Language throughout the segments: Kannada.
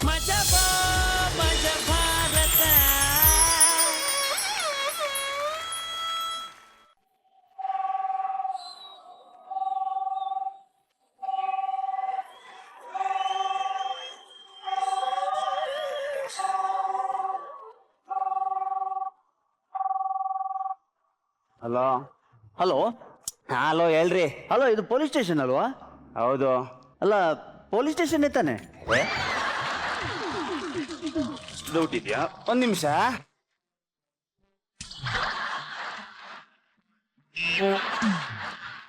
ಮಜಾ ಭಾರತ. ಹಲೋ ಹಲೋ ಹಲೋ ಹೇಳ್ರಿ. ಹಲೋ, ಇದು ಪೊಲೀಸ್ ಸ್ಟೇಷನ್ ಅಲ್ವಾ? ಹೌದು. ಅಲ್ಲ, ಪೊಲೀಸ್ ಸ್ಟೇಷನ್ ತಾನೆ? ಡೌಟ್ ಇದೆಯಾ? ಒಂದ್ ನಿಮಿಷ.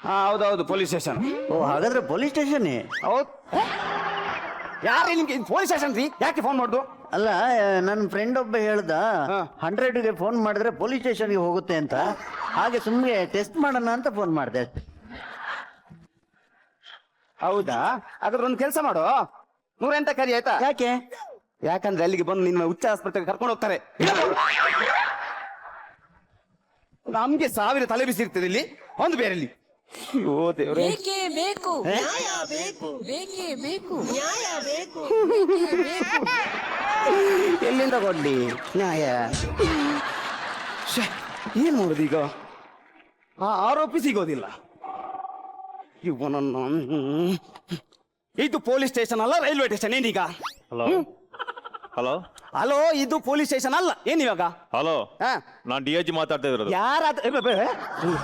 ಹಾ ಹೌದೌದು, ಪೊಲೀಸ್ ಸ್ಟೇಷನ್. ಓ, ಹಾಗಾದ್ರೆ ಪೊಲೀಸ್ ಸ್ಟೇಷನ್. ಹೌದು. ಯಾರೇ ನಿಮ್ಗೆ ಪೊಲೀಸ್ ಸ್ಟೇಷನ್ ರೀ? ಯಾಕೆ ಫೋನ್ ಮಾಡ್ದು? ಅಲ್ಲ, ನನ್ನ ಫ್ರೆಂಡ್ ಒಬ್ಬ ಹೇಳ್ದ 100ಗೆ ಫೋನ್ ಮಾಡಿದ್ರೆ ಪೊಲೀಸ್ ಸ್ಟೇಷನ್ಗೆ ಹೋಗುತ್ತೆ ಅಂತ. ಹಾಗೆ ಸುಮ್ಮನೆ ಟೆಸ್ಟ್ ಮಾಡೋಣ ಅಂತ ಫೋನ್ ಮಾಡಿದೆ. ಹೌದಾ? ಅದ್ರ ಒಂದು ಕೆಲಸ ಮಾಡು, 108 ಕರಿ ಆಯ್ತಾ? ಯಾಕೆ? ಯಾಕಂದ್ರೆ ಅಲ್ಲಿಗೆ ಬಂದು ನಿನ್ನ ಹುಚ್ಚ ಆಸ್ಪತ್ರೆಗೆ ಕರ್ಕೊಂಡು ಹೋಗ್ತಾರೆ. ನಮ್ಗೆ 1000 ತಲೆ ಬಿಸಿ ಇರ್ತದೆ ಇಲ್ಲಿ, ಒಂದು ಬೇರೆಲ್ಲಿ. ಅಯ್ಯೋ ದೇವ್ರೆ. ಬೇಕೇ ಬೇಕು ನ್ಯಾಯ ಬೇಕು, ಬೇಕೇ ಬೇಕು ನ್ಯಾಯ ಬೇಕು. ಎಲ್ಲಿಂದ ಕೊಡ್ಲಿ ನ್ಯಾಯ? ಏನ್ ಮಾಡುದು ಈಗ? ಆ ಆರೋಪಿ ಸಿಗೋದಿಲ್ಲ. ಇವನನ್ನು ಇದು ಪೊಲೀಸ್ ಸ್ಟೇಷನ್ ಅಲ್ಲ, ರೈಲ್ವೆ ಸ್ಟೇಷನ್. ಏನೀಗ? ಹಲೋ ಹಲೋ ಹಲೋ, ಇದು ಪೊಲೀಸ್ ಸ್ಟೇಷನ್ ಅಲ್ಲ. ಏನಿವಾಗ? ಹಲೋ, ಹಾ, ನಾನು DIG ಮಾತಾಡ್ತಾ ಇರೋದು. ಯಾರಾದ?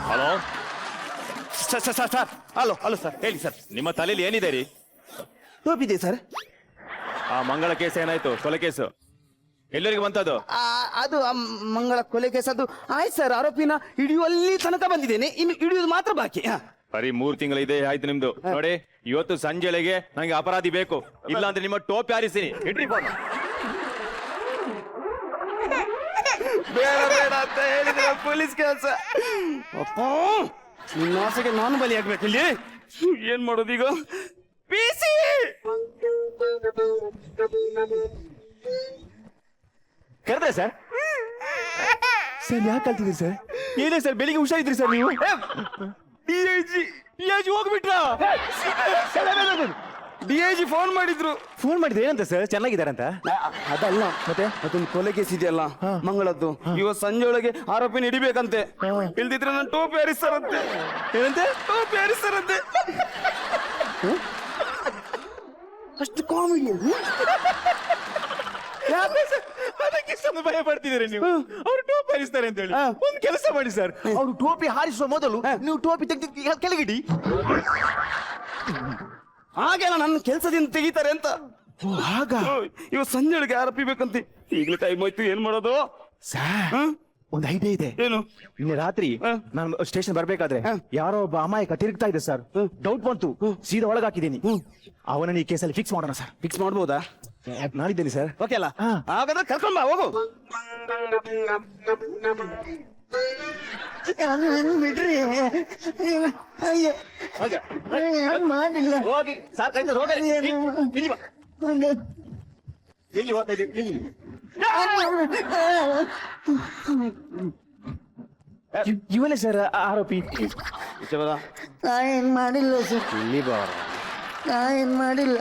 Hello sir, hello hello sir, ಹೇಳಿ ಸರ್. ನಿಮ್ಮ ತಲೆಯಲ್ಲಿ ಏನಿದೆ ರೀ? ಟೋಪಿದೆ ಸರ್. ಆ ಮಂಗಳ ಕೇಸ್ ಏನಾಯ್ತು? ಕೊಲೆ ಕೇಸು ಎಲ್ಲರಿಗೆ ಬಂತದು? ಅದು ಮಂಗಳ ಕೊಲೆ ಕೇಸ್. ಅದು ಆಯ್ತು ಸರ್, ಆರೋಪಿನ ಹಿಡಿಯುವಲ್ಲಿ ತನಕ ಬಂದಿದ್ದೇನೆ, ಇನ್ನು ಹಿಡಿಯುವುದು ಮಾತ್ರ ಬಾಕಿ. ಬರೀ 3 ತಿಂಗಳು ಇದೆ ಆಯ್ತು ನಿಮ್ದು. ನೋಡಿ, ಇವತ್ತು ಸಂಜೆಳೆಗೆ ನಂಗೆ ಅಪರಾಧಿ ಬೇಕು, ಇಲ್ಲ ಅಂದ್ರೆ ನಿಮ್ಮ ಟೋಪಿ ಹಾರಿಸ್ತೀನಿ. ಇಡ್ರಿ ಫೋನ್. ಬೇಡ ಬೇಡ ಅಂತ ಹೇಳಿದ್ರೆ ಪೊಲೀಸ್ ಕೆಲಸ. ನಿನ್ನ ಆಸೆಗೆ ನಾನು ಬಲಿ ಆಗ್ಬೇಕು ಇಲ್ಲಿ. ಏನ್ ಮಾಡೋದು ಈಗ? PC ಕರೆದ್ರೆ ಸರ್? ಸರ್ ಯಾಕೆ ಕಲ್ತಿದ್ರಿ ಸರ್? ಏನೇ ಸರ್, ಬೆಳಿಗ್ಗೆ ಹುಷಾರಿದ್ರಿ ಸರ್ ನೀವು? DIG ಹೋಗ್ಬಿಟ್ರ? DIG ಫೋನ್ ಮಾಡಿದ್ರು. ಫೋನ್ ಮಾಡಿದ್ರೆ ಏನಂತ ಸರ್? ಚೆನ್ನಾಗಿದ್ದಾರಂತ? ಅದಲ್ಲ, ಮತ್ತೆ ಅದೊಂದು ಕೊಲೆ ಕೇಸ್ ಇದೆಯಲ್ಲ ಮಂಗಳದ್ದು, ಇವತ್ತು ಸಂಜೆ ಒಳಗೆ ಆರೋಪಿನ ಹಿಡಿಬೇಕಂತೆ. ಇಲ್ದಿದ್ರೆ ನಾನು ಟೋಪಿ ಹಾರಿಸ್ತಾರಂತೆ. ಏನಂತೆ? ಟೋಪಿ ಹಾರಿಸ್ತಾರಂತೆ. ಅಷ್ಟು ಕಾಮಿಡಿ. ಅದಕ್ಕಿಷ್ಟೊಂದು ಭಯ ಪಡ್ತಿದ್ದೀರಿ ನೀವು? ಅವ್ರು ಟೋಪಿ ಹಾರಿಸ್ತಾರೆ ಅಂತ ಹೇಳಿ ಒಂದು ಕೆಲಸ ಮಾಡಿ ಸರ್, ಅವ್ರು ಟೋಪಿ ಹಾರಿಸುವ ಮೊದಲು ನೀವು ಟೋಪಿ ತೆಗೆದು ಕೆಳಗಿಡಿ. ಹಾಗೆಲ್ಲ ನನ್ನ ಕೆಲಸದಿಂದ ತೆಗಿತಾರೆ ಅಂತ. ಆಗ ಇವ್ ಸಂಜೆ ಒಳಗೆ ಆರೋಪಿ ಬೇಕಂತೆ. ಈಗಲೇ ಟೈಮ್ ಹೋಯ್ತು, ಏನ್ ಮಾಡೋದು? ಸರ್, ಒಂದು ಐಡಿಯಾ ಇದೆ. ಏನು? ನಿನ್ನೆ ರಾತ್ರಿ ನಾನು ಸ್ಟೇಷನ್ ಬರ್ಬೇಕಾದ್ರೆ ಯಾರೋ ಒಬ್ಬ ಅಮಾಯಕ ತಿರುಗ್ತಾ ಇದೆ ಸರ್. ಡೌಟ್ ಬಂತು, ಸೀದಾ ಒಳಗೆ ಹಾಕಿದ್ದೀನಿ. ಅವನನ್ನ ಈ ಕೇಸಲ್ಲಿ ಫಿಕ್ಸ್ ಮಾಡೋಣ ಸರ್. ಫಿಕ್ಸ್ ಮಾಡ್ಬೋದಾ? ನಾನಿದ್ದೇನೆ ಸರ್. ಓಕೆ ಅಲ್ಲ? ಹಾಗಾದ್ರೆ ಕರ್ಕೊಂಡ್ ಬಾ, ಹೋಗು. ಬಿಡ್ರಿ, ಮಾಡಿಲ್ಲ. ಹೋಗಿ ಸಾರ್ ಕೈಯಿಂದ ಹೋಗಿ. ಎಲ್ಲಿ ಹೋಗ್ತಾ ಇದ್ದೀವಿ? ಇವನೇ ಸರ್ ಆರೋಪಿ. ನಾ ಏನ್ ಮಾಡಿಲ್ಲ ಸರ್, ಇಲ್ಲಿ ಬಾರ. ನಾ ಏನ್ ಮಾಡಿಲ್ಲ.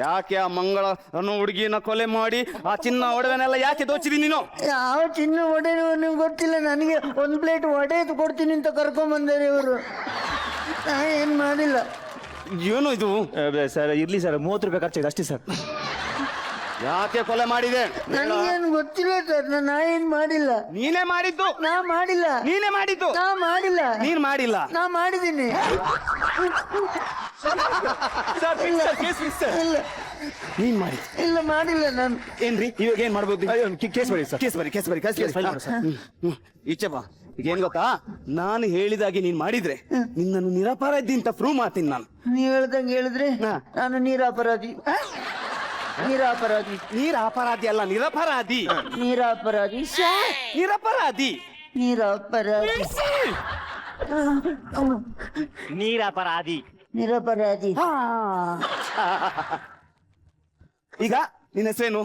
ಯಾಕೆ ಆ ಮಂಗಳ ಅನ್ನೋ ಹುಡುಗಿನ ಕೊಲೆ ಮಾಡಿ ಆ ಚಿನ್ನ ಒಡವೆನೆಲ್ಲ ಯಾಕೆ ದೋಚಿದಿ ನೀನು? ಯಾವ ಚಿನ್ನ ಒಡೆಯುವ ನಿಮ್ಗೆ ಗೊತ್ತಿಲ್ಲ. ನನಗೆ ಒಂದು ಪ್ಲೇಟ್ ವಡೆ ಕೊಡ್ತೀನಿ ಅಂತ ಕರ್ಕೊಂಡ್ ಬಂದಾರೆ ಇವರು. ನಾ ಏನ್ ಮಾಡಿಲ್ಲ. ಏನು ಇದು? ಸರ್ ಇರ್ಲಿ ಸರ್, 30 ರೂಪಾಯಿ ಖರ್ಚಾಗಿದೆ ಅಷ್ಟೇ ಸರ್. ಯಾಕೆ ಕೊಲೆ ಮಾಡಿದೆ? ನನಗೇನು ಗೊತ್ತಿಲ್ಲ ಸರ್, ನಾ ಏನ್ ಮಾಡಿಲ್ಲ. ನೀನೇ ಮಾಡಿದ್ದು? ನಾ ಮಾಡಿಲ್ಲ. ನೀನೇ ಮಾಡಿದ್ದು? ನಾ ಮಾಡಿಲ್ಲ. ನೀನ್ ಮಾಡಿಲ್ಲ? ನಾ ಮಾಡಿದ್ದೀನಿ. ಇಲ್ಲ ನೀನ್ ಮಾಡಿ? ಇಲ್ಲ ಮಾಡಿಲ್ಲ ನಾನು. ಏನ್ರಿ ಇವಾಗ ಏನ್ ಮಾಡ್ಬೋದು? ಕೇಸ್ ಬರೀ ಸರ್. ಕೇಸ್ ಬರಿ. ಈಚೆ ಬಾ. ಈಗ ಏನ್ ಗೊತ್ತಾ, ನಾನು ಹೇಳಿದಾಗೆ ನೀನ್ ಮಾಡಿದ್ರೆ ನಿನ್ನನ್ನು ನಿರಪರಾಧಿ ಅಂತ ಪ್ರೂವ್ ಮಾಡ್ತೀನಿ ನಾನು. ನೀವ್ ಹೇಳ್ದಂಗೆ ಹೇಳಿದ್ರೆ ನಾನು ನೀರಾಪರಾಧಿ. ನೀರಾಪರಾಧಿ. ನೀರ ಅಪರಾಧಿ ಅಲ್ಲ, ನಿರಪರಾಧಿ. ನೀರಾಪರಾಧಿ. ನಿರಪರಾಧಿ. ನೀರಾಪರಾಧಿ. ನೀರಪರಾಧಿ. ನಿರಪರಾಧಿ. ಈಗ ನಿನ್ನ ಹೆಸರೇನು?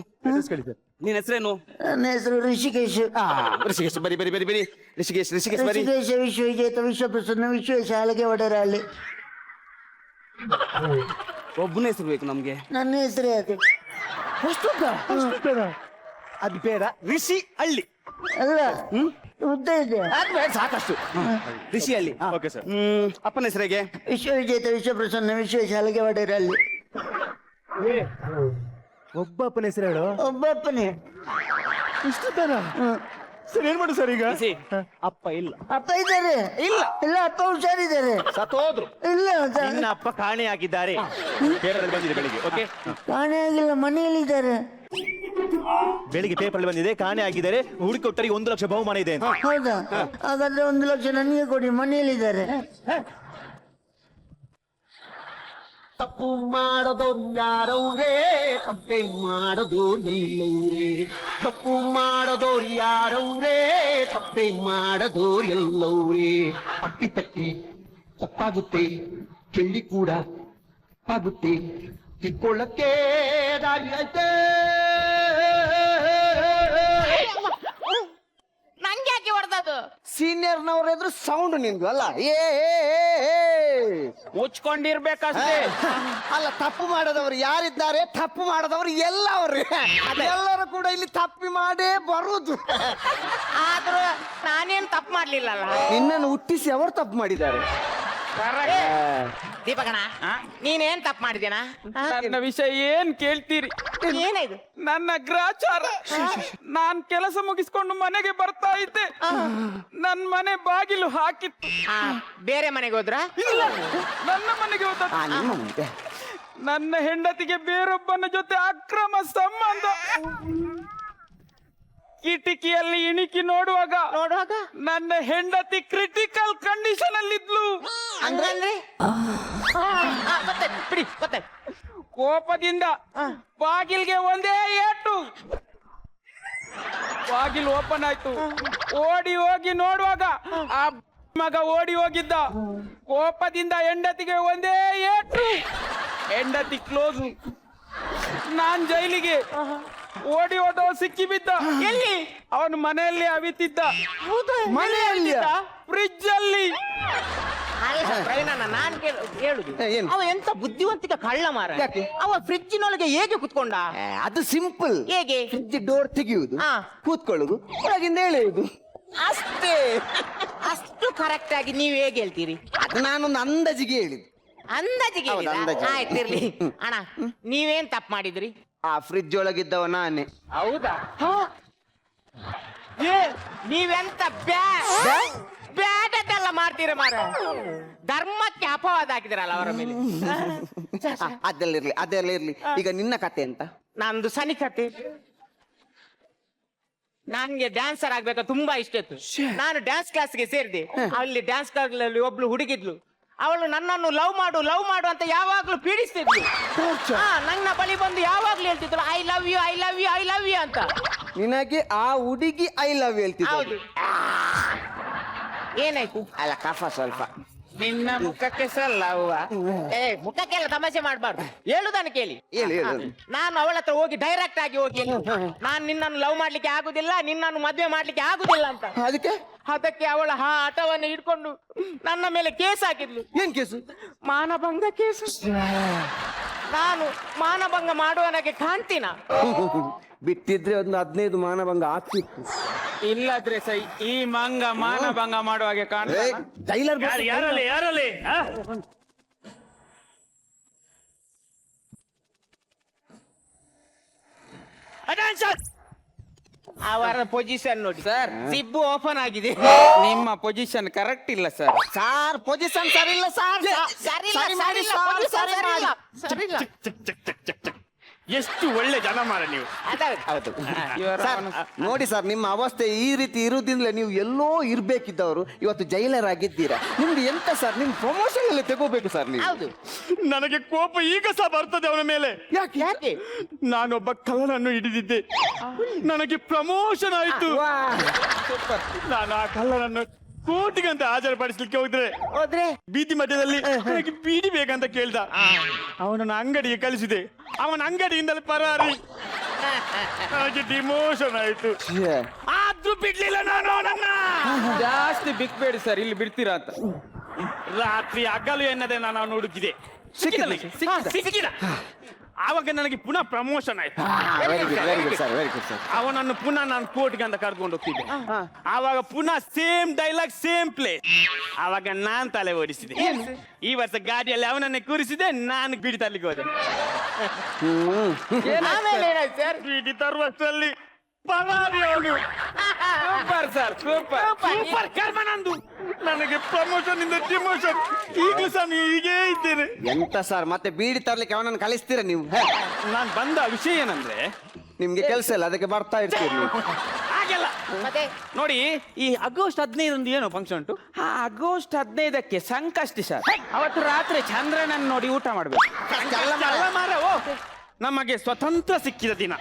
ನಿನ್ನ ಹೆಸರೇನು? ನನ್ನ ಹೆಸರು ಋಷಿಕೇಶ್. ಋಷಿಕೇಶ್ ಬರಿ ಬರಿ ಬರಿ ಬರಿ. ಋಷಿಕೇಶ್ ಬರಿ. ಋಷಿಕೇಶ ವಿಶ್ವವಿಜೇತ ವಿಶ್ವಪ್ರಸನ್ನ ವಿಶ್ವಶಾಲೆಗೆ ಒಡೆರಾಳಿ. ಒಬ್ಬನ ಹೆಸರು ಬೇಕು ನಮ್ಗೆ. ನನ್ನ ಹೆಸರೇ ಅದೇ. ಅದು ಬೇಡ, ಋಷಿ ಹಳ್ಳಿ. ಅಲ್ಲ ಉದ್ದ ಇದೆ. ಅದು ಬೇಡ, ಸಾಕಷ್ಟು. ಋಷಿ ಹಳ್ಳಿ. Okay sir. ಅಪ್ಪನ ಹೆಸರಿಗೆ ವಿಶ್ವವಿಜೇತ ವಿಶ್ವಪ್ರಸನ್ನ ವಿಶ್ವೇಶಾಲಿಗೆ ಹೊಡೆರಲ್ಲಿ ಒಬ್ಬಪ್ಪನ ಹೆಸರು ಹೇಳು. ಒಬ್ಬಪ್ಪನೇ. ಇಷ್ಟು ತರ ಸರ್, ಏನ್ ಮಾಡು ಸರ್ ಈಗ? ಅಪ್ಪ ಇಲ್ಲ. ಅಪ್ಪ ಇದ್ದಾರೆ? ಇಲ್ಲ. ಇಲ್ಲ, ಅಪ್ಪ ಹುಷಾರಿದ್ದಾರೆ. ಸತ್ತೋದ್ರು. ಇಲ್ಲ ನಿನ್ನ ಅಪ್ಪ ಕಾಣೆಯಾಗಿದ್ದಾರೆ. ಪೇಪರ್ ಬಂದಿದೆ ಬೆಳಿಗ್ಗೆ. ಓಕೆ, ಕಾಣೆ ಆಗಿಲ್ಲ, ಮನೆಯಲ್ಲಿದ್ದಾರೆ. ಬೆಳಿಗ್ಗೆ ಪೇಪರ್ ಬಂದಿದೆ, ಕಾಣೆ ಆಗಿದ್ದಾರೆ. ಹುಡುಕೊಟ್ಟರಿಗೆ 1 ಲಕ್ಷ ಬಹುಮಾನ ಇದೆ ಅಂತ. ಹೌದಾ? ಹಾಗಾದ್ರೆ 1 ಲಕ್ಷ ನನಗೆ ಕೊಡಿ, ಮನೆಯಲ್ಲಿದ್ದಾರೆ. ತಪ್ಪು ಮಾಡದವ್ರು ಯಾರವ್ರೇ, ತಪ್ಪೆ ಮಾಡದು ಎಲ್ಲವ್ರೇ. ತಪ್ಪು ಮಾಡದವ್ರು ಯಾರವ್ರೇ, ತಪ್ಪೆ ಮಾಡದು ಎಲ್ಲವ್ರೇ. ಅಪ್ಪಿ ತಪ್ಪಿ ತಪ್ಪಾಗುತ್ತೆ, ಚೆಳ್ಳಿ ಕೂಡ ತಪ್ಪಾಗುತ್ತೆ, ತಿಳ್ಕೊಳ್ಳಕ್ಕೆ ದಾರಿ ಐತೆ. ನಂಗೆ ಯಾಕೆ ಹೊಡೆದದು? ಸೀನಿಯರ್ನವ್ರ ಎದುರು ಸೌಂಡ್ ನಿಂದು ಅಲ್ಲ, ಮುಚ್ಕೊಂಡಿರ್ಬೇಕಷ್ಟೇ. ಅಲ್ಲ, ತಪ್ಪು ಮಾಡದವ್ರು ಯಾರಿದ್ದಾರೆ, ತಪ್ಪು ಮಾಡದವ್ರು ಎಲ್ಲವ್ರಿ. ಎಲ್ಲರೂ ಕೂಡ ಇಲ್ಲಿ ತಪ್ಪಿ ಮಾಡೇ ಬರುದು. ಆದ್ರೂ ನಾನೇನ್ ತಪ್ಪು ಮಾಡ್ಲಿಲ್ಲಲ್ಲ. ನಿನ್ನನ್ನು ಹುಟ್ಟಿಸಿ ಅವರು ತಪ್ಪು ಮಾಡಿದ್ದಾರೆ. ದೀಪಕಣ, ನೀನೇನ್ ತಪ್ಪು ಮಾಡಿದ್ಯಾನ? ನನ್ನ ವಿಷಯ ಏನ್ ಕೇಳ್ತೀರಿ? ಏನಿದು? ನನ್ನ ಗ್ರಾಚಾರ. ನಾನ್ ಕೆಲಸ ಮುಗಿಸ್ಕೊಂಡು ಮನೆಗೆ ಬರ್ತಾ ಇದ್ದೆ, ನನ್ ಮನೆ ಬಾಗಿಲು ಹಾಕಿತ್ತು. ಬೇರೆ ಮನೆಗೆ ಹೋದ್ರ? ಇಲ್ಲ, ನನ್ನ ಮನೆಗೆ ಹೋದ. ನನ್ನ ಹೆಂಡತಿಗೆ ಬೇರೊಬ್ಬನ ಜೊತೆ ಅಕ್ರಮ ಸಂಬಂಧ. ಕಿಟಕಿಯಲ್ಲಿ ಇಣಿಕಿ ನೋಡುವಾಗ ನನ್ನ ಹೆಂಡತಿ ಕ್ರಿಟಿಕಲ್ ಕಂಡೀಷನ್ ಅಲ್ಲಿದ್ಲು. ಅಂದ್ರೆ ಬಿಡಿ, ಗೊತ್ತಾಯ್ತು. ಕೋಪದಿಂದ ಬಾಗಿಲ್ಗೆ ಒಂದೇ ಏಟು. ಬಾಗಿಲು ಓಪನ್ ಆಯ್ತು. ಓಡಿ ಹೋಗಿ ನೋಡುವಾಗ ಆ ಮಗ ಓಡಿ ಹೋಗಿದ್ದ. ಕೋಪದಿಂದ ಹೆಂಡತಿಗೆ ಒಂದೇ ಏಟು. ಹೆಂಡತಿ ಕ್ಲೋಸ್. ನಾನ್ ಜೈಲಿಗೆ. ಓಡಿ ಹೋದವ ಸಿಕ್ಕಿ ಬಿದ್ದ. ಎಲ್ಲಿ? ಅವನು ಮನೆಯಲ್ಲಿ ಅವಿತಿದ್ದ. ಮನೆಯಲ್ಲಿ ಫ್ರಿಡ್ಜ್ ಅಲ್ಲಿ. ಅಲ್ಲ ಪ್ರವೀಣಣ್ಣ, ನಾನ್ ಹೇಳುದು, ಏನು? ಅವ ಎಂತ ಬುದ್ಧಿವಂತಿಕ ಕಳ್ಳ ಮಾರ. ಅವ ಫ್ರಿಡ್ಜಿನೊಳಗೆ ಹೇಗೆ ಕುತ್ಕೊಂಡ? ಅದು ಸಿಂಪಲ್. ಹೇಗೆ? ಫ್ರಿಡ್ಜ್ ಡೋರ್ ತೆಗೆಯುವುದು, ಹಾ. ಕೂತ್ಕೊಳ್ಳುದು, ಒಳಗಿಂದ ಎಳೆಯುವುದು ಅಷ್ಟೇ. ಅಷ್ಟು ಕರೆಕ್ಟ್ ಆಗಿ ನೀವ್ ಹೇಗೆ ಹೇಳ್ತೀರಿ? ಅದು ನಾನೊಂದು ಅಂದಾಜಿಗೆ ಹೇಳಿದ್ದು. ಅಂದಾಜಿಗೆ ಹೌದು, ಅಂದಾಜಿಗೆ. ಆಯ್ತಿರ್ಲಿ ಅಣ್ಣ. ನೀವೇನ್ ತಪ್ಪು ಮಾಡಿದ್ರಿ? ಆ ಫ್ರಿಡ್ಜ್ ಒಳಗಿದ್ದವ ನಾನೇ. ಹೌದಾ? ನೀವೆಂತ ಬ್ಯಾಟೆಲ್ಲ ಮಾಡ್ತೀರ ಮಾರ. ಧರ್ಮಕ್ಕೆ ಅಪವಾದ ಹಾಕಿದಿರಲ್ಲ ಅವರ ಮೇಲೆ. ಅದೆಲ್ಲ ಇರ್ಲಿ. ಈಗ ನಿನ್ನ ಕತೆ ಅಂತ? ನಂದು ಸನಿ ಕತೆ. ನನ್ಗೆ ಡ್ಯಾನ್ಸರ್ ಆಗ್ಬೇಕು ತುಂಬಾ ಇಷ್ಟ ಇತ್ತು. ನಾನು ಡ್ಯಾನ್ಸ್ ಕ್ಲಾಸ್ಗೆ ಸೇರಿದೆ. ಅಲ್ಲಿ ಡ್ಯಾನ್ಸ್ ಕ್ಲಾಸ್ ಒಬ್ಳು ಹುಡುಗಿದ್ಲು. ಅವಳು ನನ್ನನ್ನು ಲವ್ ಮಾಡು ಅಂತ ಯಾವಾಗ್ಲೂ ಪೀಡಿಸ್ತಿದ್ಲು. ನನ್ನ ಬಳಿ ಬಂದು ಯಾವಾಗ್ಲೂ ಹೇಳ್ತಿದ್ಳು, I love you I love you I love you ಅಂತ. ನಿನಗೆ ಆ ಹುಡುಗಿ ಐ ಲವ್ ಹೇಳ್ತಿದ್ದ? ಹೌದು. ಏನಾಯ್ತು? ಅಲ್ಲ, ಕಫ ಸ್ವಲ್ಪ. ನಿನ್ನ ಮುಖಕ್ಕೆ ಸಲ್ಲ ಅವ್ವ. ಮುಖಕ್ಕೆಲ್ಲ ತಮಾಷೆ ಮಾಡ್ಬಾರ್ದು. ಹೇಳುದನ್ನು ಕೇಳಿ. ಹೇಳು. ನಾನು ಅವಳ ಹತ್ರ ಹೋಗಿ ಡೈರೆಕ್ಟ್ ಆಗಿ ಹೋಗಿ, ನಾನ್ ನಿನ್ನನ್ನು ಲವ್ ಮಾಡ್ಲಿಕ್ಕೆ ಆಗುದಿಲ್ಲ, ನಿನ್ನನ್ನು ಮದ್ವೆ ಮಾಡ್ಲಿಕ್ಕೆ ಆಗುದಿಲ್ಲ ಅಂತ. ಅದಕ್ಕೆ ಅವಳ ಹಠವನ್ನು ಹಿಡ್ಕೊಂಡು ನನ್ನ ಮೇಲೆ ಕೇಸ್ ಹಾಕಿದ್ಲು. ಏನ್ ಕೇಸು? ಮಾನಭಂಗ ಕೇಸು. ನಾನು ಮಾನಭಂಗ ಮಾಡುವನಾಗೆ ಕಾಣ್ತೀನ? ಬಿಟ್ಟಿದ್ರೆ ಒಂದು 15 ಮಾನಭಂಗ ಆಗ್ತಿತ್ತು. ಇಲ್ಲದ್ರೆ ಸೈ ಈ ಮಂಗ ಮಾನಭಂಗ ಮಾಡುವಾಗೆ ಕಾಣ್ತಾನ. ಜೈಲರ್ ಯಾರಲ್ಲಿ ಅವರ ಪೊಸಿಷನ್ ನೋಡಿ ಸರ್. ಸಿಬ್ಬು ಓಪನ್ ಆಗಿದೆ. ನಿಮ್ಮ ಪೊಸಿಷನ್ ಕರೆಕ್ಟ್ ಇಲ್ಲ ಸರ್. ಸಾರ್, ಪೊಸಿಷನ್ ಸರಿ ಇಲ್ಲ ಸಾರ್. ಸರಿಲ್ಲ. ಎಷ್ಟು ಒಳ್ಳೆ ಜನ ಮಾರ ನೀವು. ಹೌದು ಸರ್, ನೋಡಿ ಸರ್, ನಿಮ್ಮ ಅವಸ್ಥೆ ಈ ರೀತಿ ಇರುವುದಿಂದಲೇ ನೀವು ಎಲ್ಲೋ ಇರ್ಬೇಕಿದ್ದವರು ಇವತ್ತು ಜೈಲರ್ ಆಗಿದ್ದೀರಾ. ನಿಮ್ಗೆ ಎಂತ ಸರ್, ನಿಮ್ ಪ್ರಮೋಷನ್ ಎಲ್ಲ ತಗೋಬೇಕು ಸರ್ ನೀವು. ಹೌದು. ನನಗೆ ಕೋಪ ಈಗ ಸಹ ಬರ್ತದೆ ಅವನ ಮೇಲೆ. ಯಾಕೆ? ನಾನೊಬ್ಬ ಕಳ್ಳನನ್ನು ಹಿಡಿದಿದ್ದೆ, ನನಗೆ ಪ್ರಮೋಷನ್ ಆಯ್ತು. ನಾನು ಆ ಕಳ್ಳನನ್ನು ಕೋರ್ಟಿಗಂತ ಹಾಜರುಪಡಿಸ್ಲಿಕ್ಕೆ ಹೋದ್ರೆ ಬೀದಿ ಮಧ್ಯದಲ್ಲಿ ನನಗೆ ಬೀಡಿ ಬೇಕಂತ ಕೇಳ್ದ. ಅವನನ್ನ ಅಂಗಡಿಗೆ ಕಳಿಸಿದೆ. ಅವನ ಅಂಗಡಿಯಿಂದಲೇ ಪರಾರಿ. ನನಗೆ ಡಿಮೋಷನ್ ಆಯ್ತು. ಆದ್ರೂ ಬಿಡ್ಲಿಲ್ಲ ನಾನು ಅವನನ್ನ. ಜಾಸ್ತಿ ಬಿಕ್ಬೇಡಿ ಸರ್, ಇಲ್ಲಿ ಬಿಡ್ತೀರಾ ಅಂತ. ರಾತ್ರಿ ಹಗಲು ಎನ್ನದೆ ನಾನು ಅವನು ಹುಡುಕಿದೆ. ಸಿಕ್ಕಿದ. ಆವಾಗ ನನಗೆ ಪುನಃ ಪ್ರಮೋಷನ್ ಆಯ್ತು. Very good sir, very good sir. ಅವನನ್ನು ಪುನಃ ನಾನು ಕೋರ್ಟ್ಗೆ ಅಂತ ಕರ್ಕೊಂಡು ಹೋಗ್ತಿದ್ದೆ. ಆವಾಗ ಪುನಃ ಸೇಮ್ ಡೈಲಾಗ್ ಸೇಮ್ ಪ್ಲೇಸ್. ಆವಾಗ ನಾನ್ ತಲೆ ಓಡಿಸಿದೆ. ಈ ವರ್ಷ ಗಾಡಿಯಲ್ಲಿ ಅವನನ್ನೇ ಕೂರಿಸಿದೆ, ನಾನು ಬಿಡಿ ತರ್ಲಿಕ್ಕೆ ಹೋದೆ. ಆಮೇಲೆ ಏನಾಯ್ತು ಸರ್? ಬಿಡಿ ತರುವಷ್ಟರಲ್ಲಿ ಪವಾರಿ ಅವನು. Super sir, super. ಸೂಪರ್ ಕರ್ಮ ನಂದು. ನನಗೆ ಪ್ರಮೋಷನ್ ಇಂದ ಡಿಮೋಷನ್. ಈಗಲೂ ಸಹ ಹೀಗೇ ಇದ್ದೇನೆ. ಎಂತ ಸರ್ ಮತ್ತೆ ಬೀಡಿ ತರ್ಲಿಕ್ಕೆ ಅವನನ್ನು ಕಳಿಸ್ತೀರಾ ನೀವು? ನಾನು ಬಂದ ವಿಷಯ ಏನಂದ್ರೆ, ನಿಮ್ಗೆ ಕೆಲಸ ಇಲ್ಲ ಅದಕ್ಕೆ ಬರ್ತಾ ಇರ್ತೀರಿ ನೀವು. ಹಾಗೆಲ್ಲ ಮತ್ತೆ ನೋಡಿ, ಈ ಆಗಸ್ಟ್ 15 ಏನು ಫಂಕ್ಷನ್ ಉಂಟು? ಆಗಸ್ಟ್ 15ಕ್ಕೆ ಸಂಕಷ್ಟಿ ಸರ್. ಅವತ್ತು ರಾತ್ರಿ ಚಂದ್ರನನ್ನು ನೋಡಿ ಊಟ ಮಾಡ್ಬೇಕು. ಅಲ್ಲ ಮಾರ್ರೆ, ಓ, ನಮಗೆ ಸ್ವತಂತ್ರ ಸಿಕ್ಕಿದ ದಿನ.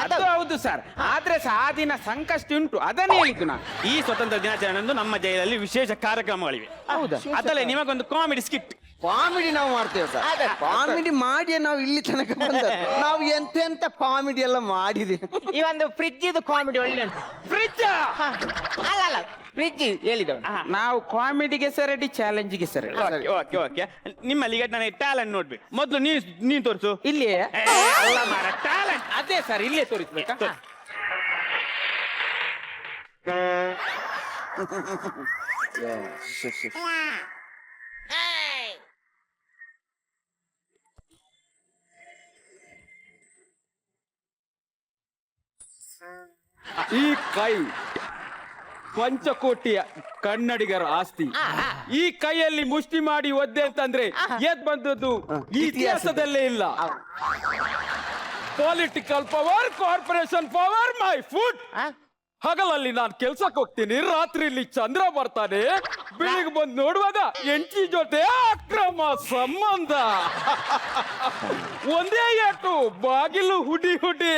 ಅದು ಹೌದು ಸರ್, ಆದ್ರೆ ಸಹ ಆ ದಿನ ಸಂಕಷ್ಟಿ ಉಂಟು, ಅದನ್ನೇ ಹೇಳಿದ್ದು ನಾನು. ಈ ಸ್ವತಂತ್ರ ದಿನಾಚರಣೆಯಂದು ನಮ್ಮ ಜೈಲಲ್ಲಿ ವಿಶೇಷ ಕಾರ್ಯಕ್ರಮಗಳಿವೆ. ಹೌದಾ? ಅದಲ್ಲೇ ನಿಮಗೊಂದು ಕಾಮಿಡಿ ಸ್ಕಿಟ್. ಕಾಮಿಡಿ ನಾವು ಮಾಡ್ತೇವೆ ಸರ್. ಕಾಮಿಡಿ ಮಾಡಿ ನಾವು ಇಲ್ಲಿ ತನಕ ಬಂದ. ನಾವು ಎಂತೆಂತ ಕಾಮಿಡಿ ಎಲ್ಲ ಮಾಡಿದೀವಿ. ಈ ಒಂದು ಫ್ರಿಜ್ ಇದು ಕಾಮಿಡಿ ಒಳ್ಳೆ ಉಂಟು. ಫ್ರಿಡ್ಜ್ ಅಲ್ಲ ಫ್ರಿಜ್ ಹೇಳಿದವ. ನಾವು ಕಾಮಿಡಿಗೆ ಸರಡಿ, ಚಾಲೆಂಜಿಗೆ ಸರಡಿ. Okay okay. ನಿಮ್ಮಲ್ಲಿ ಈಗ ನನಗೆ ಟ್ಯಾಲೆಂಟ್ ನೋಡ್ಬೇಕು. ಮೊದಲು ನೀನ್ ತೋರಿಸು. ಇಲ್ಲಿ ಅಲ್ಲ ಮಾರ, ಟ್ಯಾಲೆಂಟ್. ಅದೇ ಸರ್, ಇಲ್ಲೇ ತೋರಿಸ್ಬೇಕಾ? ಈ ಕೈ ಪಂಚಕೋಟಿಯ ಕನ್ನಡಿಗರ ಆಸ್ತಿ. ಈ ಕೈಯಲ್ಲಿ ಮುಷ್ಟಿ ಮಾಡಿ ಒದ್ದೆ ಅಂತಂದ್ರೆ ಎದ್ ಬಂದದ್ದು ಈ ಇತಿಹಾಸದಲ್ಲೇ ಇಲ್ಲ. Political power, corporation power, my food. ಹಗಲಲ್ಲಿ ನಾನು ಕೆಲ್ಸಕ್ಕೆ ಹೋಗ್ತೀನಿ, ರಾತ್ರಿಲಿ ಚಂದ್ರ ಬರ್ತಾನೆ, ಬೆಳಿಗ್ಗೆ ಬಂದು ನೋಡುವಾಗ ಎಂಟಿ ಜೊತೆ ಅಕ್ರಮ ಸಂಬಂಧ. ಒಂದೇ ಏಟು ಬಾಗಿಲು ಹುಡಿ ಹುಡಿ.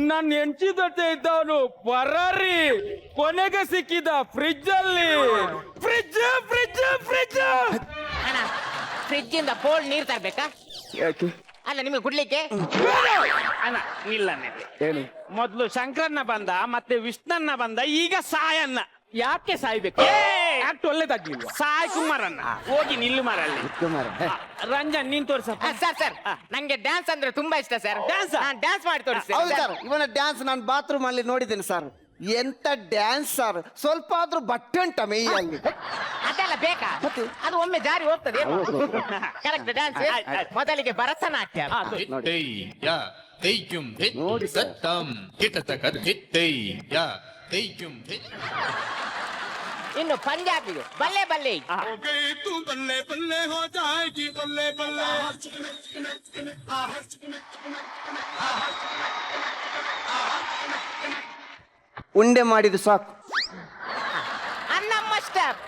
ನನ್ನ ಎಂಟಿ ಜೊತೆ ಇದ್ದವನು ಪರಾರಿ, ಕೊನೆಗೆ ಸಿಕ್ಕಿದ ಫ್ರಿಜ್ ಅಲ್ಲಿ. Fridge fridge fridge. ಅಣ್ಣ, ಫ್ರಿಜ್ ಇಂದ ಕೋಲ್ಡ್ ನೀರ್ ತರ್ಬೇಕಾ? ಅಲ್ಲ ನಿಮಗೆ ಕುಡ್ಲಿಕ್ಕೆ? ಅಣ್ಣ ಇಲ್ಲ, ಏನು ಮೊದಲು ಶಂಕರನ್ನ ಬಂದ, ಮತ್ತೆ ವಿಷ್ಣನ್ನ ಬಂದ, ಈಗ ಸಾಯನ್ನ. ಯಾಕೆ ಸಾಯ್ಬೇಕು? ಯಾಕೆ ಒಳ್ಳೇದಾಗ್ಲಿಲ್ವಾ? ಸಾಯ್ ಕುಮಾರನ್ನ. ಹೋಗಿ ನಿಲ್ಲು ಮಾರಲ್ಲಿ. ರಂಜನ್ ನೀನ್ ತೋರ್ಸಪ್ಪ. ಸರ್ ನಂಗೆ ಡ್ಯಾನ್ಸ್ ಅಂದ್ರೆ ತುಂಬಾ ಇಷ್ಟ ಸರ್. Dance? ಡ್ಯಾನ್ಸ್ ಮಾಡಿ ಹೌದು ತೋರಿಸ್ತೇನೆ ಸರ್. ಇವನ ಡ್ಯಾನ್ಸ್ ನಾನು ಬಾತ್ರೂಮ್ ಅಲ್ಲಿ ನೋಡಿದ್ದೇನೆ ಸರ್. ಎಂತ ಡ್ಯಾನ್ಸ್ ಸರ್. ಸ್ವಲ್ಪ ಆದ್ರೂ ಬಟ್ಟೆ ಉಂಟ ಮೈಯಲ್ಲಿ. ಅದೆಲ್ಲ ಬೇಕಾ? ಅದು ಒಮ್ಮೆ ಜಾರಿ ಹೋಗ್ತದೆ. Correct dance. ಮೊದಲಿಗೆ ಭರತನಾಟ್ಯ. ಹಿತ್ತಯ್ಯ ತೈಕ್ಯುಂ ಹಿತ್ ಸತ್ತಂ ಹಿತತಕರ್ ಹಿತ್ತಯ್ಯ ತೈಕ್ಯುಂ ಹಿತ್. ಇನ್ನು ಪಂಜಾಬಿಗೆ ಬಲ್ಲೆ ಬಲ್ಲೆ. तू बल्ले बल्ले हो जाएगी बल्ले बल्ले. ಉಂಡೆ ಮಾಡಿದ್ದು ಸಾಕು. ಅನ್ನಮ್ಮ ಸ್ಟೆಪ್.